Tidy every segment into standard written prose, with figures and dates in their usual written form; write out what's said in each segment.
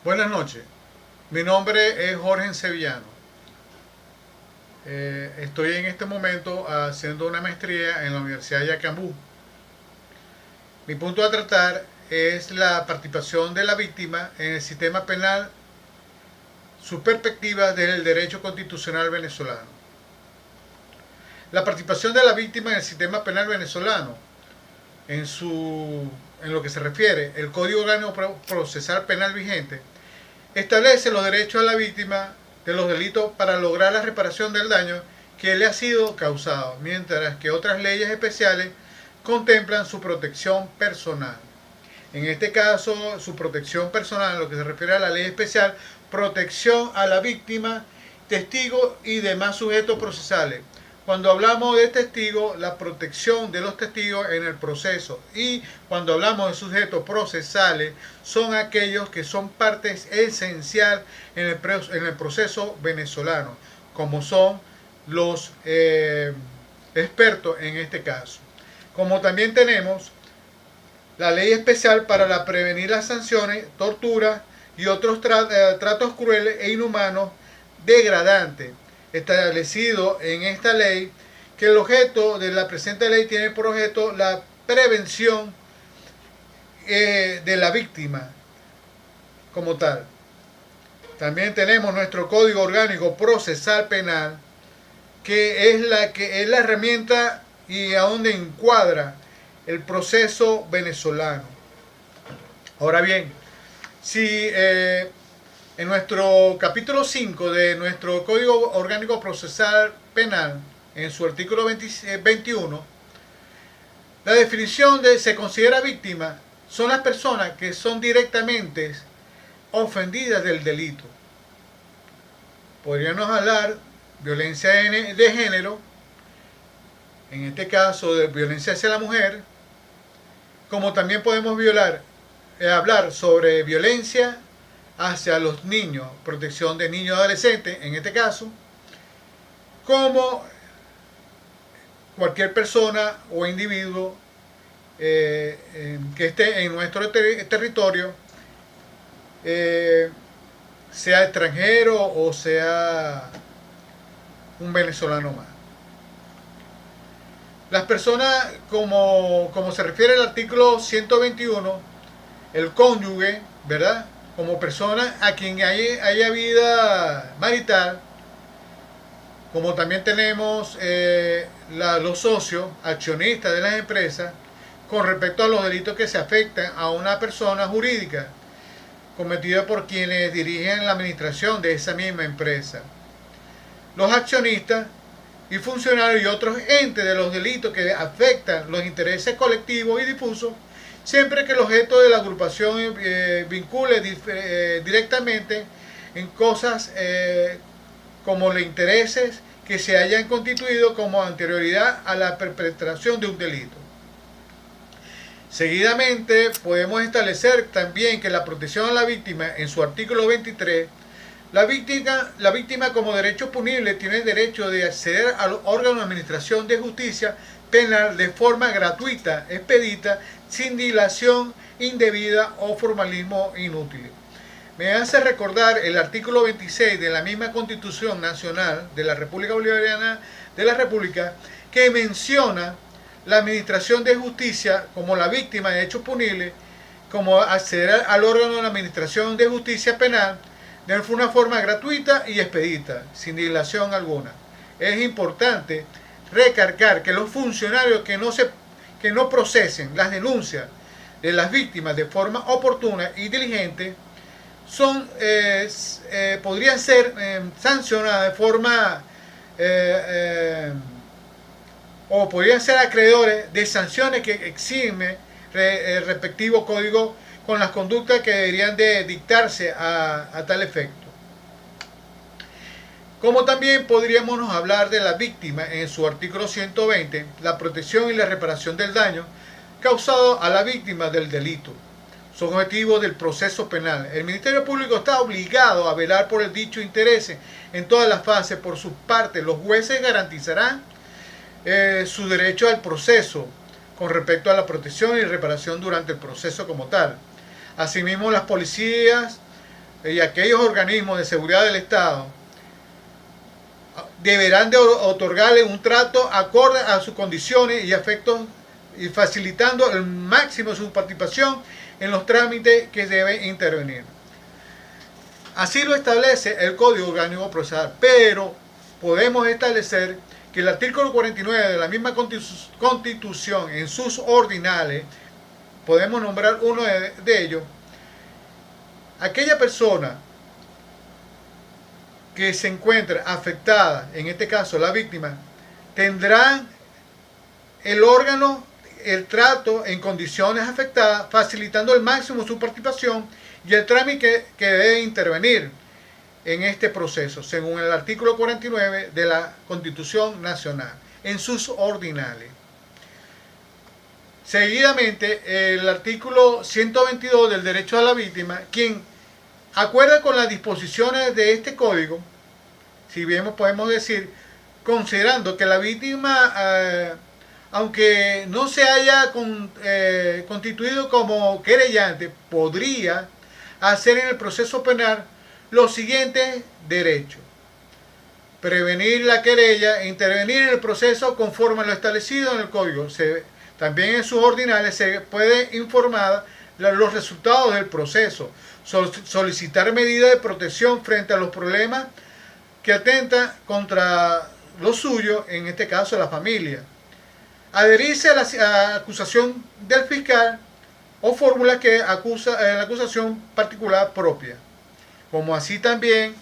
Buenas noches, mi nombre es Jorge Sevillano. Estoy en este momento haciendo una maestría en la Universidad de Yacambú. Mi punto a tratar es la participación de la víctima en el sistema penal, su perspectiva desde el derecho constitucional venezolano. La participación de la víctima en el sistema penal venezolano, en lo que se refiere el Código Orgánico Procesal Penal vigente, establece los derechos de la víctima de los delitos para lograr la reparación del daño que le ha sido causado, mientras que otras leyes especiales contemplan su protección personal. En este caso, su protección personal, lo que se refiere a la ley especial, protección a la víctima, testigo y demás sujetos procesales. Cuando hablamos de testigos, la protección de los testigos en el proceso, y cuando hablamos de sujetos procesales, son aquellos que son partes esencial en el proceso venezolano, como son los expertos en este caso. Como también tenemos la ley especial para prevenir las sanciones, tortura y otros tratos crueles e inhumanos degradantes, establecido en esta ley que el objeto de la presente ley tiene por objeto la prevención de la víctima como tal. También tenemos nuestro Código Orgánico Procesal Penal, que es la herramienta y a donde encuadra el proceso venezolano. Ahora bien, si en nuestro capítulo 5 de nuestro Código Orgánico Procesal Penal, en su artículo 21, la definición de se considera víctima son las personas que son directamente ofendidas del delito. Podríamos hablar violencia de género, en este caso de violencia hacia la mujer, como también podemos hablar sobre violencia hacia los niños, protección de niños y adolescentes, en este caso, como cualquier persona o individuo que esté en nuestro territorio, sea extranjero o sea un venezolano más. Las personas, como se refiere al artículo 121, el cónyuge, ¿verdad? Como persona a quien haya vida marital, como también tenemos los socios, accionistas de las empresas, con respecto a los delitos que se afectan a una persona jurídica, cometida por quienes dirigen la administración de esa misma empresa. Los accionistas y funcionarios y otros entes de los delitos que afectan los intereses colectivos y difusos, siempre que el objeto de la agrupación vincule directamente en cosas como los intereses que se hayan constituido como anterioridad a la perpetración de un delito. Seguidamente podemos establecer también que la protección a la víctima en su artículo 23, la víctima como derecho punible tiene el derecho de acceder al órgano de administración de justicia penal de forma gratuita, expedita, sin dilación indebida o formalismo inútil. Me hace recordar el artículo 26 de la misma Constitución Nacional de la República Bolivariana de la República, que menciona la administración de justicia como la víctima de hechos punibles, como acceder al órgano de la administración de justicia penal de una forma gratuita y expedita, sin dilación alguna. Es importante recargar que los funcionarios que no procesen las denuncias de las víctimas de forma oportuna y diligente podrían ser sancionadas de forma o podrían ser acreedores de sanciones que exime el respectivo código con las conductas que deberían de dictarse a tal efecto. Como también podríamos hablar de la víctima en su artículo 120, la protección y la reparación del daño causado a la víctima del delito. Son objetivos del proceso penal. El Ministerio Público está obligado a velar por el dicho interés en todas las fases. Por su parte, los jueces garantizarán su derecho al proceso con respecto a la protección y reparación durante el proceso como tal. Asimismo, las policías y aquellos organismos de seguridad del Estado deberán de otorgarle un trato acorde a sus condiciones y efectos y facilitando al máximo su participación en los trámites que deben intervenir. Así lo establece el Código Orgánico Procesal, pero podemos establecer que el artículo 49 de la misma Constitución, en sus ordinales, podemos nombrar uno de ellos, aquella persona que se encuentra afectada, en este caso la víctima, tendrá el órgano, el trato en condiciones afectadas, facilitando al máximo su participación y el trámite que debe intervenir en este proceso, según el artículo 49 de la Constitución Nacional, en sus ordinales. Seguidamente, el artículo 122 del derecho a la víctima, quien acuerda con las disposiciones de este código, si bien podemos decir, considerando que la víctima, aunque no se haya constituido como querellante, podría hacer en el proceso penal los siguientes derechos: prevenir la querella e intervenir en el proceso conforme a lo establecido en el código. También en sus ordinales se puede informar los resultados del proceso, solicitar medidas de protección frente a los problemas que atentan contra lo suyo, en este caso la familia, adherirse a la acusación del fiscal o fórmula que acusa la acusación particular propia, como así también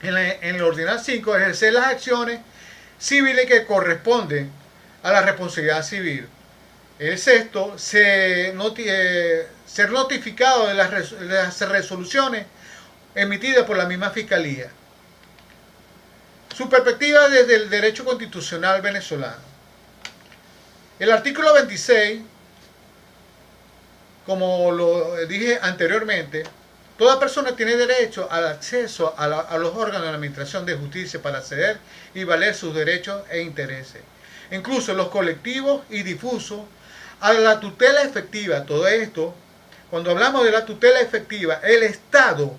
en el ordinal 5, ejercer las acciones civiles que corresponden a la responsabilidad civil. El sexto, ser notificado de las resoluciones emitidas por la misma Fiscalía. Su perspectiva desde el derecho constitucional venezolano. El artículo 26, como lo dije anteriormente, toda persona tiene derecho al acceso a los órganos de la Administración de Justicia para acceder y valer sus derechos e intereses, incluso los colectivos y difusos, a la tutela efectiva. Todo esto, cuando hablamos de la tutela efectiva, el Estado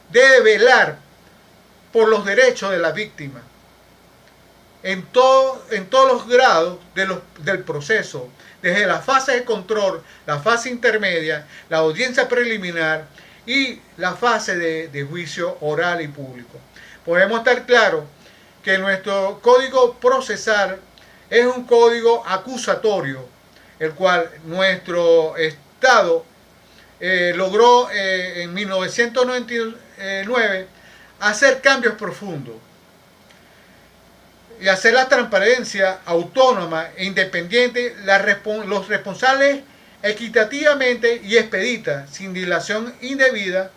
debe velar por los derechos de la víctima en todos los grados del proceso, desde la fase de control, la fase intermedia, la audiencia preliminar y la fase de juicio oral y público. Podemos estar claros que nuestro código procesal es un código acusatorio, el cual nuestro Estado logró en 1999 hacer cambios profundos y hacer la transparencia autónoma e independiente, los responsables equitativamente y expedita, sin dilación indebida,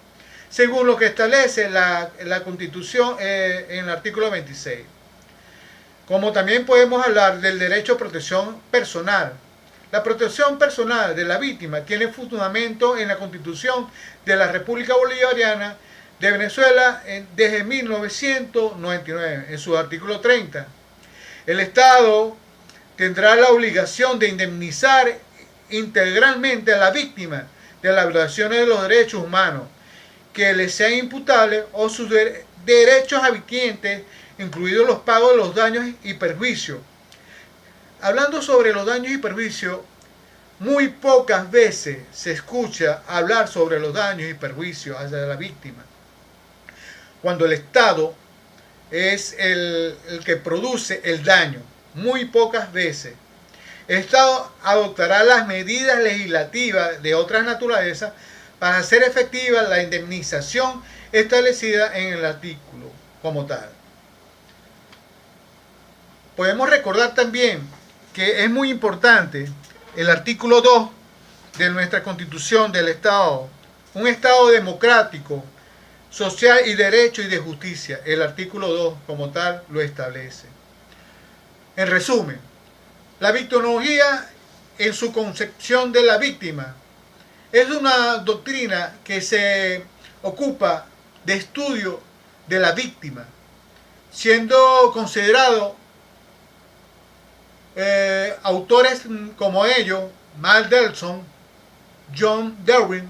según lo que establece la Constitución en el artículo 26. Como también podemos hablar del derecho a protección personal. La protección personal de la víctima tiene fundamento en la Constitución de la República Bolivariana de Venezuela desde 1999, en su artículo 30. El Estado tendrá la obligación de indemnizar integralmente a la víctima de las violaciones de los derechos humanos que le sean imputables o sus derechos habitantes, incluidos los pagos de los daños y perjuicios. Hablando sobre los daños y perjuicios, muy pocas veces se escucha hablar sobre los daños y perjuicios hacia la víctima, cuando el Estado es el que produce el daño. Muy pocas veces. El Estado adoptará las medidas legislativas de otras naturalezas para hacer efectiva la indemnización establecida en el artículo como tal. Podemos recordar también que es muy importante el artículo 2 de nuestra Constitución del Estado, un Estado democrático, social y derecho y de justicia. El artículo 2 como tal lo establece. En resumen, la victimología en su concepción de la víctima es una doctrina que se ocupa de estudio de la víctima, siendo considerado autores como ellos, Mel Delson, John Darwin,